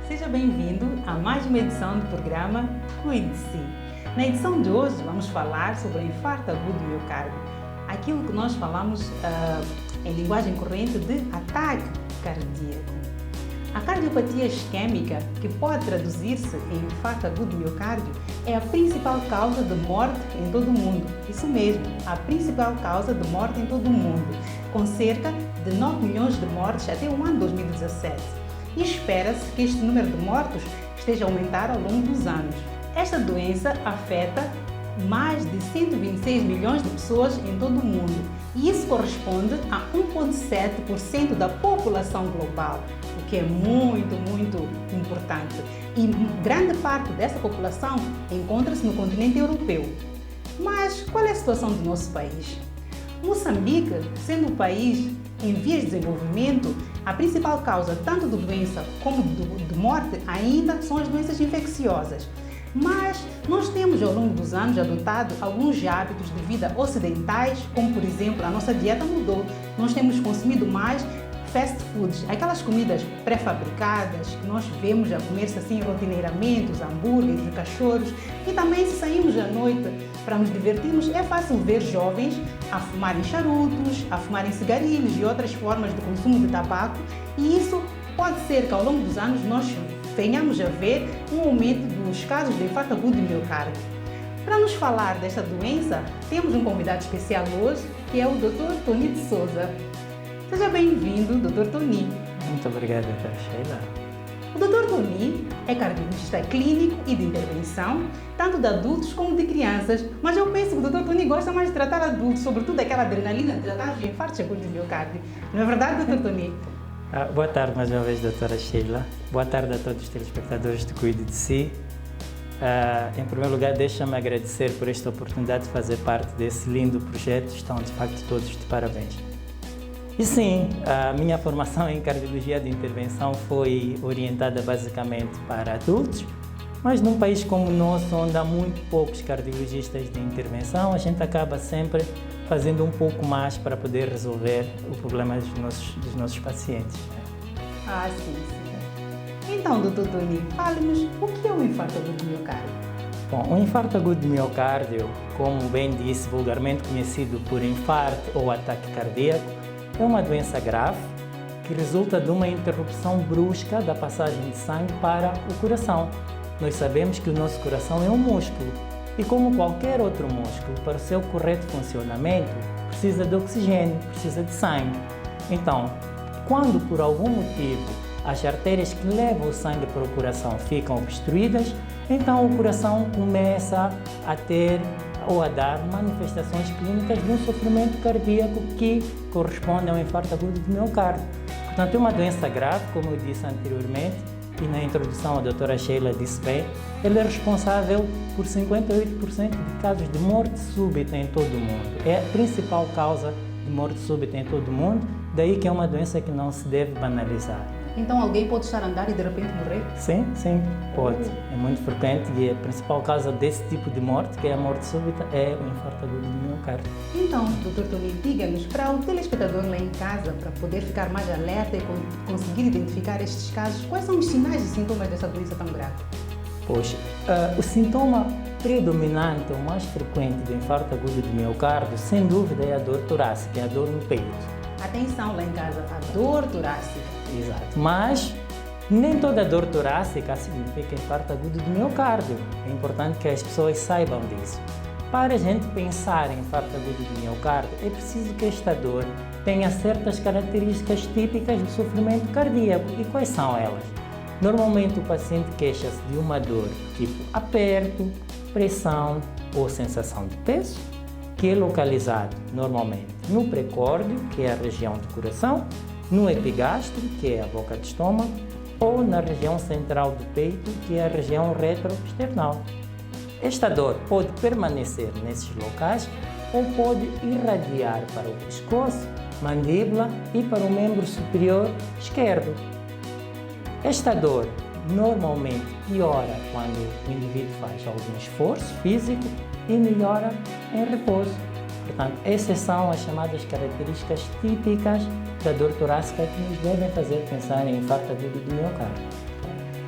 Seja bem-vindo a mais uma edição do programa Cuide de Si. Na edição de hoje vamos falar sobre o infarto agudo do miocárdio, aquilo que nós falamos em linguagem corrente de ataque cardíaco. A cardiopatia isquémica, que pode traduzir-se em infarto agudo do miocárdio, é a principal causa de morte em todo o mundo. Isso mesmo, a principal causa de morte em todo o mundo, com cerca de 9 milhões de mortes até o ano 2017. E espera-se que este número de mortos esteja a aumentar ao longo dos anos. Esta doença afeta mais de 126 milhões de pessoas em todo o mundo e isso corresponde a 1,7% da população global, o que é muito importante. E grande parte dessa população encontra-se no continente europeu. Mas qual é a situação do nosso país? Moçambique, sendo um país em vias de desenvolvimento, a principal causa tanto de doença como de morte ainda são as doenças infecciosas. Mas nós temos ao longo dos anos adotado alguns hábitos de vida ocidentais, como por exemplo a nossa dieta mudou. Nós temos consumido mais fast foods, aquelas comidas pré-fabricadas que nós vemos a comer-se assim rotineiramente, os hambúrgueres, os cachorros. E também se saímos à noite para nos divertirmos, é fácil ver jovens a fumarem charutos, a fumarem cigarilhos e outras formas de consumo de tabaco. E isso pode ser que ao longo dos anos nós venhamos a ver um aumento dos casos de infarto agudo do miocárdio. Para nos falar desta doença, temos um convidado especial hoje, que é o Dr. Tony de Souza. Seja bem-vindo, Dr. Tony. Muito obrigado, Dr. Sheila. O Dr. Tony é cardiologista clínico e de intervenção, tanto de adultos como de crianças, mas eu penso que o Dr. Tony gosta mais de tratar adultos, sobretudo aquela adrenalina de tratar de infarto agudo do miocárdio. Não é verdade, Dr. Tony? Boa tarde mais uma vez, doutora Sheila. Boa tarde a todos os telespectadores de Cuide de Si. Em primeiro lugar, deixa-me agradecer por esta oportunidade de fazer parte desse lindo projeto. Estão, de facto, todos de parabéns. E sim, a minha formação em cardiologia de intervenção foi orientada basicamente para adultos, mas num país como o nosso, onde há muito poucos cardiologistas de intervenção, a gente acaba sempre fazendo um pouco mais para poder resolver o problema dos nossos pacientes. Sim. Então, Dr. Tony, fale-nos o que é o infarto agudo do miocárdio? Bom, o infarto agudo do miocárdio, como bem disse, vulgarmente conhecido por infarto ou ataque cardíaco, é uma doença grave que resulta de uma interrupção brusca da passagem de sangue para o coração. Nós sabemos que o nosso coração é um músculo e, como qualquer outro músculo, para o seu correto funcionamento, precisa de oxigênio, precisa de sangue. Então, quando por algum motivo as artérias que levam o sangue para o coração ficam obstruídas, então o coração começa a ter ou a dar manifestações clínicas de um sofrimento cardíaco que corresponde ao infarto agudo do miocárdio. Portanto, é uma doença grave, como eu disse anteriormente, e na introdução a doutora Sheila disse bem, ele é responsável por 58% de casos de morte súbita em todo o mundo. É a principal causa de morte súbita em todo o mundo, daí que é uma doença que não se deve banalizar. Então alguém pode estar a andar e de repente morrer? Sim, pode. É muito frequente e a principal causa desse tipo de morte, que é a morte súbita, é o infarto agudo do miocárdio. Então, Dr. Tony, diga-nos, para o telespectador lá em casa, para poder ficar mais alerta e conseguir identificar estes casos, quais são os sinais e sintomas dessa doença tão grave? Poxa, o sintoma predominante ou mais frequente do infarto agudo do miocárdio, sem dúvida, é a dor torácica, é a dor no peito. Atenção lá em casa, a dor torácica. Exato, mas nem toda dor torácica significa infarto agudo do miocárdio. É importante que as pessoas saibam disso. Para a gente pensar em infarto agudo do miocárdio, é preciso que esta dor tenha certas características típicas do sofrimento cardíaco. E quais são elas? Normalmente o paciente queixa-se de uma dor tipo aperto, pressão ou sensação de peso, que é localizado normalmente no precórdio, que é a região do coração, no epigastro, que é a boca do estômago, ou na região central do peito, que é a região retroesternal. Esta dor pode permanecer nesses locais ou pode irradiar para o pescoço, mandíbula e para o membro superior esquerdo. Esta dor normalmente piora quando o indivíduo faz algum esforço físico e melhora em repouso. Portanto, essas são as chamadas características típicas da dor torácica que nos devem fazer pensar em infarto agudo do miocárdio.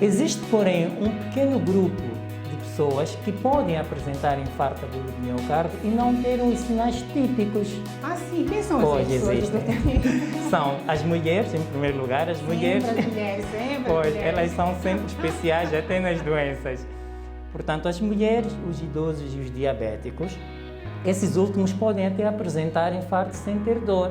Existe, porém, um pequeno grupo de pessoas que podem apresentar infarto agudo do miocárdio e não ter os sinais típicos. Ah, sim, quem são Pois essas pessoas? existem. São as mulheres, em primeiro lugar, as mulheres. Sempre as mulheres, sempre Pois, as mulheres. elas são sempre especiais até nas doenças. Portanto, as mulheres, os idosos e os diabéticos, esses últimos podem até apresentar infarto sem ter dor.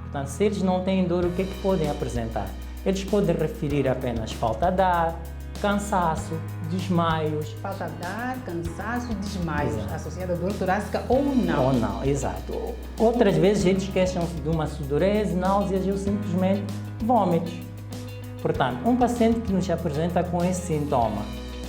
Portanto, se eles não têm dor, o que é que podem apresentar? Eles podem referir apenas falta de ar, cansaço, desmaios. Falta de ar, cansaço e desmaios, Exato. associado à dor torácica ou não. Ou não, exato. Outras vezes eles queixam-se de uma sudorese, náuseas ou simplesmente vômitos. Portanto, um paciente que nos apresenta com esse sintoma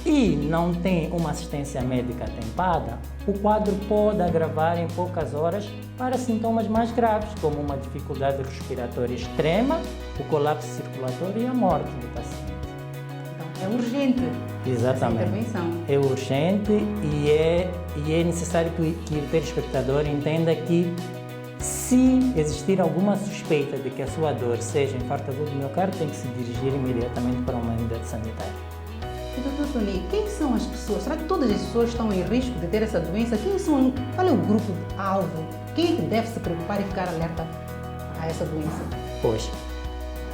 e não tem uma assistência médica atempada, o quadro pode agravar em poucas horas para sintomas mais graves, como uma dificuldade respiratória extrema, o colapso circulatório e a morte do paciente. Então, é urgente Exatamente. essa intervenção. É urgente e é necessário que o telespectador entenda que se existir alguma suspeita de que a sua dor seja infarto agudo do miocárdio, tem que se dirigir imediatamente para uma unidade sanitária. E, doutor Tony, quem são as pessoas? Será que todas as pessoas estão em risco de ter essa doença? Qual é o grupo-alvo? Quem é que deve se preocupar e ficar alerta a essa doença? Pois,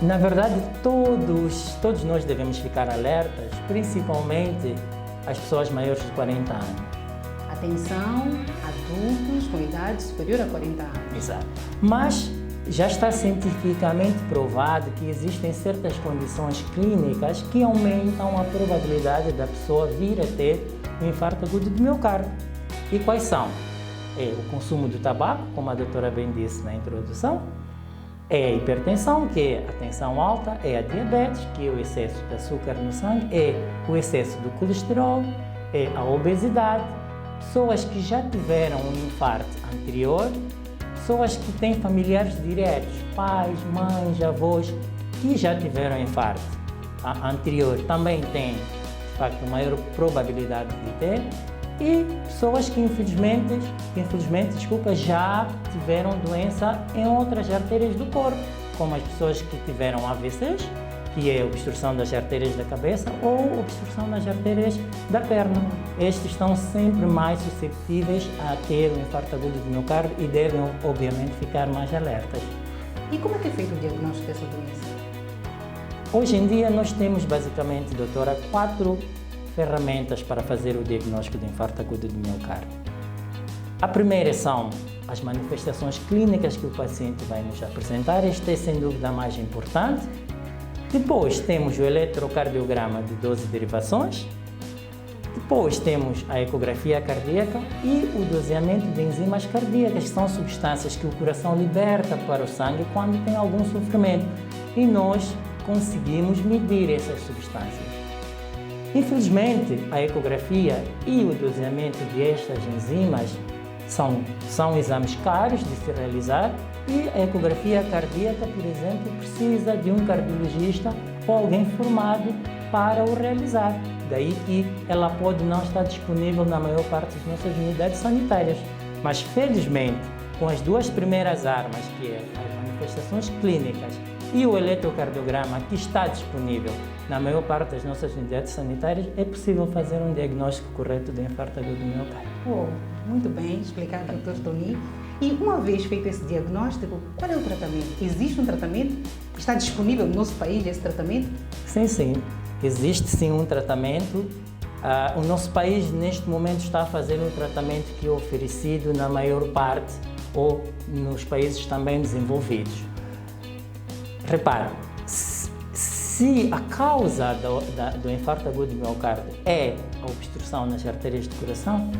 na verdade, todos nós devemos ficar alertas, principalmente as pessoas maiores de 40 anos. Atenção, adultos com idade superior a 40 anos. Exato. Mas já está cientificamente provado que existem certas condições clínicas que aumentam a probabilidade da pessoa vir a ter um infarto agudo do miocárdio. E quais são? É o consumo do tabaco, como a doutora bem disse na introdução, é a hipertensão, que é a tensão alta, é a diabetes, que é o excesso de açúcar no sangue, é o excesso do colesterol, é a obesidade, pessoas que já tiveram um infarto anterior, pessoas que têm familiares diretos, pais, mães, avós, que já tiveram infarto anterior, também têm, de facto, maior probabilidade de ter, e pessoas que infelizmente, já tiveram doença em outras artérias do corpo, como as pessoas que tiveram AVCs, que é obstrução das artérias da cabeça ou obstrução das artérias da perna. Estes estão sempre mais susceptíveis a ter um infarto agudo do miocárdio e devem, obviamente, ficar mais alertas. E como é que é feito o diagnóstico dessa doença? Hoje em dia nós temos basicamente, doutora, 4 ferramentas para fazer o diagnóstico de infarto agudo do miocárdio. A primeira são as manifestações clínicas que o paciente vai nos apresentar. Esta é sem dúvida a mais importante. Depois temos o eletrocardiograma de 12 derivações. Depois temos a ecografia cardíaca e o doseamento de enzimas cardíacas, que são substâncias que o coração liberta para o sangue quando tem algum sofrimento. E nós conseguimos medir essas substâncias. Infelizmente, a ecografia e o doseamento destas enzimas são exames caros de se realizar e a ecografia cardíaca, por exemplo, precisa de um cardiologista ou alguém formado para o realizar. Daí que ela pode não estar disponível na maior parte das nossas unidades sanitárias. Mas, felizmente, com as 2 primeiras armas, que é as manifestações clínicas e o eletrocardiograma, que está disponível na maior parte das nossas unidades sanitárias, é possível fazer um diagnóstico correto de infarto agudo do miocárdio. Muito bem explicado, Dr. Tony. E uma vez feito esse diagnóstico, qual é o tratamento? Existe um tratamento? Está disponível no nosso país esse tratamento? Sim. Existe sim um tratamento. O nosso país, neste momento, está a fazer um tratamento que é oferecido na maior parte ou nos países também desenvolvidos. Repare, se a causa do infarto agudo do miocárdio é a obstrução nas artérias do coração,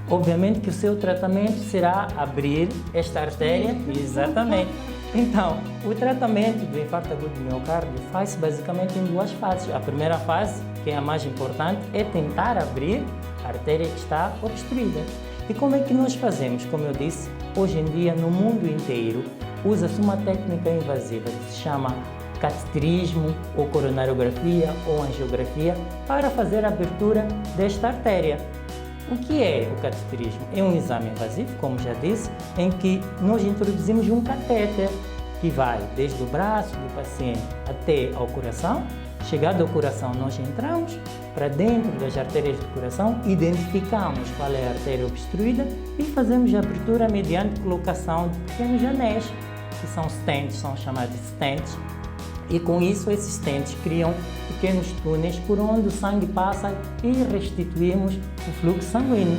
obviamente que o seu tratamento será abrir esta artéria. Exatamente. Então, o tratamento do infarto agudo do miocárdio faz-se basicamente em 2 fases. A primeira fase, que é a mais importante, é tentar abrir a artéria que está obstruída. E como é que nós fazemos? Como eu disse, hoje em dia, no mundo inteiro, usa-se uma técnica invasiva que se chama cateterismo ou coronariografia ou angiografia para fazer a abertura desta artéria. O que é o cateterismo? É um exame invasivo, como já disse, em que nós introduzimos um catéter que vai desde o braço do paciente até ao coração, Chegado ao coração, nós entramos para dentro das artérias do coração, identificamos qual é a artéria obstruída e fazemos a abertura mediante colocação de pequenos anéis, que são stents, são chamados de stents. E com isso, esses stents criam pequenos túneis por onde o sangue passa e restituímos o fluxo sanguíneo.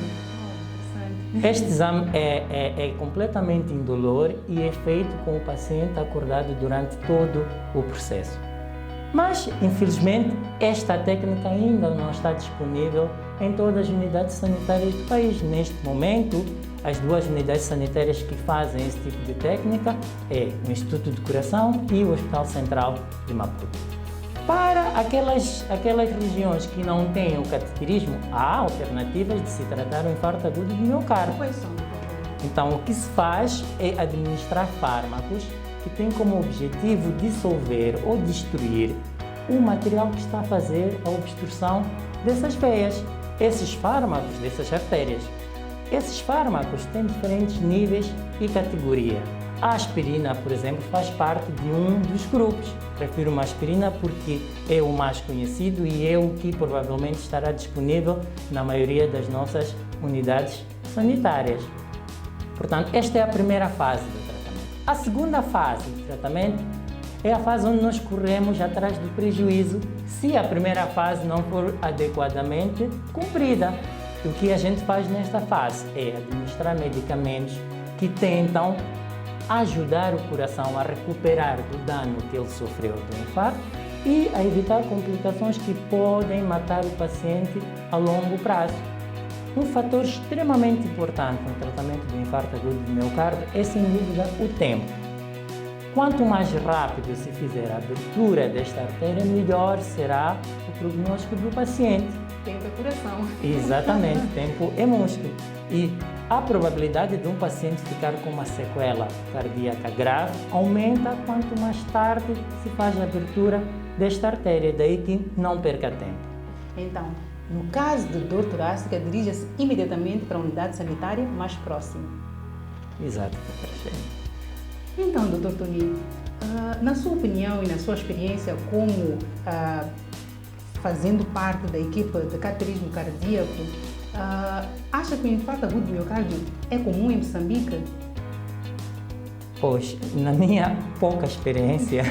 Este exame é completamente indolor e é feito com o paciente acordado durante todo o processo. Mas, infelizmente, esta técnica ainda não está disponível em todas as unidades sanitárias do país. Neste momento, as duas unidades sanitárias que fazem esse tipo de técnica é o Instituto de Coração e o Hospital Central de Maputo. Para aquelas regiões que não têm o cateterismo, há alternativas de se tratar o infarto agudo do miocárdio. Quais são? Então, o que se faz é administrar fármacos que têm como objetivo dissolver ou destruir o material que está a fazer a obstrução dessas veias, esses fármacos, dessas artérias. Esses fármacos têm diferentes níveis e categoria. A aspirina, por exemplo, faz parte de um dos grupos. Prefiro uma aspirina porque é o mais conhecido e é o que provavelmente estará disponível na maioria das nossas unidades sanitárias. Portanto, esta é a primeira fase do tratamento. A segunda fase do tratamento é a fase onde nós corremos atrás do prejuízo se a primeira fase não for adequadamente cumprida. O que a gente faz nesta fase é administrar medicamentos que tentam ajudar o coração a recuperar do dano que ele sofreu do infarto e a evitar complicações que podem matar o paciente a longo prazo. Um fator extremamente importante no tratamento do infarto agudo do miocárdio é, sem dúvida, o tempo. Quanto mais rápido se fizer a abertura desta artéria, melhor será o prognóstico do paciente. Tempo é coração. Exatamente, tempo é músculo. E a probabilidade de um paciente ficar com uma sequela cardíaca grave aumenta quanto mais tarde se faz a abertura desta artéria, daí que não perca tempo. Então, no caso de dor torácica, dirija-se imediatamente para a unidade sanitária mais próxima. Exato, doutora. Então, Dr. Tony, na sua opinião e na sua experiência como fazendo parte da equipa de cateterismo cardíaco, acha que o infarto agudo do miocárdio é comum em Moçambique? Pois, na minha pouca experiência,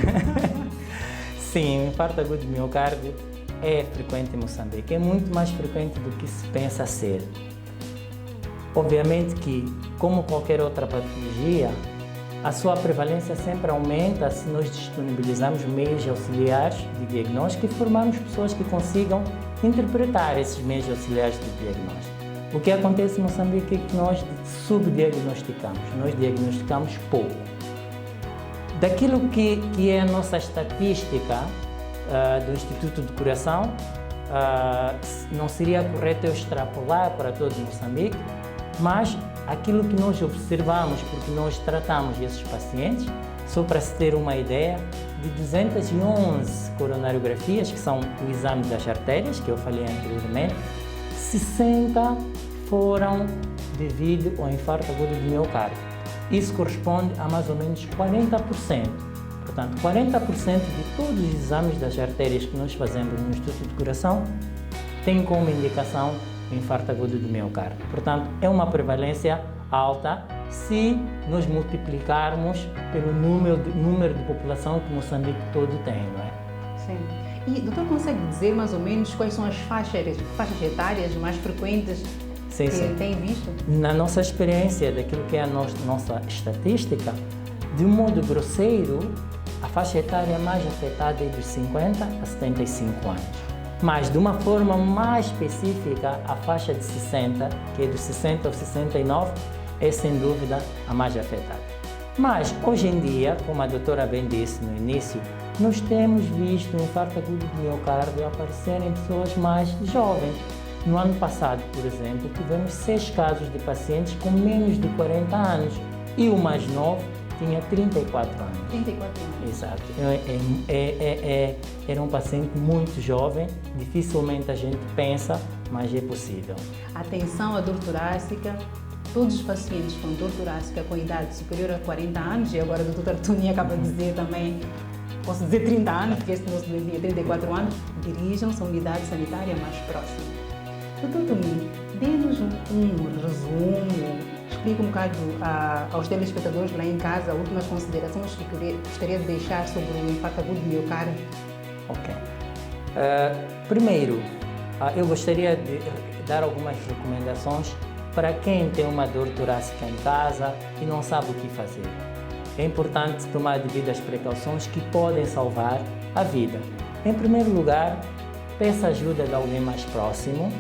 sim, o infarto agudo do miocárdio é frequente em Moçambique, é muito mais frequente do que se pensa ser. Obviamente que, como qualquer outra patologia, a sua prevalência sempre aumenta se nós disponibilizarmos meios auxiliares de diagnóstico e formarmos pessoas que consigam interpretar esses meios auxiliares de diagnóstico. O que acontece em Moçambique é que nós subdiagnosticamos, nós diagnosticamos pouco. Daquilo que é a nossa estatística do Instituto de Coração, não seria correto eu extrapolar para todo Moçambique, mas aquilo que nós observamos, porque nós tratamos esses pacientes, só para se ter uma ideia, de 211 coronariografias, que são o exame das artérias, que eu falei anteriormente, 60 foram devido ao infarto agudo do miocárdio. Isso corresponde a mais ou menos 40%. Portanto, 40% de todos os exames das artérias que nós fazemos no Instituto de Coração têm como indicação o infarto agudo do miocárdio. Portanto, é uma prevalência alta se nós multiplicarmos pelo número de população que Moçambique todo tem, não é? Sim. E o doutor consegue dizer mais ou menos quais são as faixas etárias mais frequentes sim, que sim. tem visto? Na nossa experiência, daquilo que é a nossa estatística, de um modo grosseiro, a faixa etária mais afetada é dos 50 a 75 anos. Mas, de uma forma mais específica, a faixa de 60, que é dos 60 aos 69, é sem dúvida a mais afetada. Mas, hoje em dia, como a doutora bem disse no início, nós temos visto o infarto agudo do miocárdio aparecer em pessoas mais jovens. No ano passado, por exemplo, tivemos 6 casos de pacientes com menos de 40 anos e o mais novo tinha 34 anos. 34 anos. Exato. Era um paciente muito jovem, dificilmente a gente pensa, mas é possível. Atenção à dor torácica. Todos os pacientes com dor torácica com idade superior a 40 anos, e agora o Dr. Tony acaba de dizer também posso dizer 30 anos, porque este nosso bebê tem 34 anos, dirijam-se à unidade sanitária mais próxima. Doutor Toninho, dê-nos um resumo, explique um bocado aos telespectadores lá em casa últimas considerações que gostaria de deixar sobre o infarto agudo do miocárdio. Ok. Primeiro, eu gostaria de dar algumas recomendações para quem tem uma dor torácica em casa e não sabe o que fazer. É importante tomar devidas precauções que podem salvar a vida. Em primeiro lugar, peça ajuda de alguém mais próximo.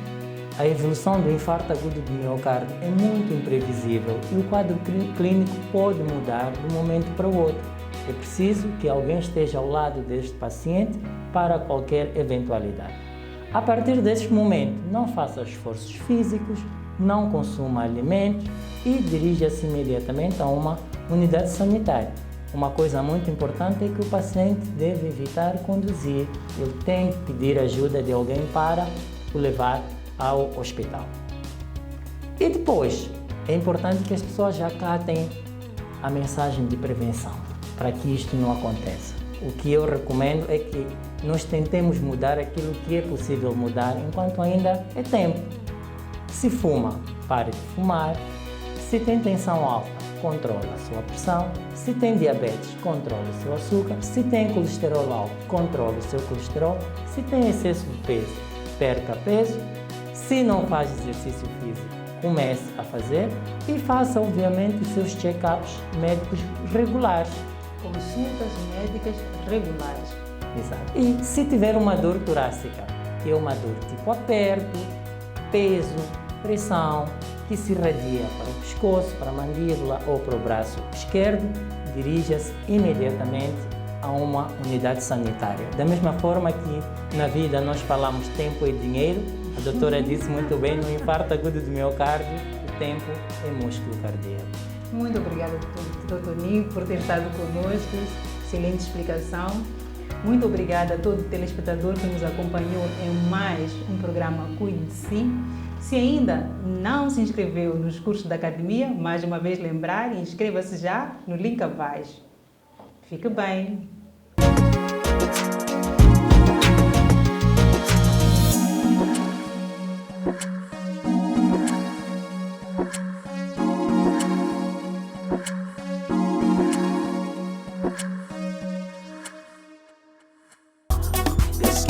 A evolução do infarto agudo do miocárdio é muito imprevisível e o quadro clínico pode mudar de um momento para o outro. É preciso que alguém esteja ao lado deste paciente para qualquer eventualidade. A partir deste momento, não faça esforços físicos, não consuma alimentos e dirija-se imediatamente a uma unidade sanitária. Uma coisa muito importante é que o paciente deve evitar conduzir. Ele tem que pedir ajuda de alguém para o levar ao hospital. E depois, é importante que as pessoas já acatem a mensagem de prevenção, para que isto não aconteça. O que eu recomendo é que nós tentemos mudar aquilo que é possível mudar enquanto ainda é tempo. Se fuma, pare de fumar. Se tem tensão alta, controle a sua pressão. Se tem diabetes, controle o seu açúcar. Se tem colesterol alto, controle o seu colesterol. Se tem excesso de peso, perca peso. Se não faz exercício físico, comece a fazer e faça, obviamente, os seus check-ups médicos regulares. Consultas médicas regulares. Exato. E se tiver uma dor torácica, que é uma dor tipo aperto, peso, pressão, que se irradia para o pescoço, para a mandíbula ou para o braço esquerdo, dirija-se imediatamente a uma unidade sanitária. Da mesma forma que na vida nós falamos tempo é dinheiro, a doutora disse muito bem, no infarto agudo do miocárdio, o tempo é músculo cardíaco. Muito obrigada, doutor Toninho, por ter estado conosco. Excelente explicação. Muito obrigada a todo telespectador que nos acompanhou em mais um programa Cuide de Si. Se ainda não se inscreveu nos cursos da academia, mais uma vez lembrar, inscreva-se já no link abaixo. Fique bem! This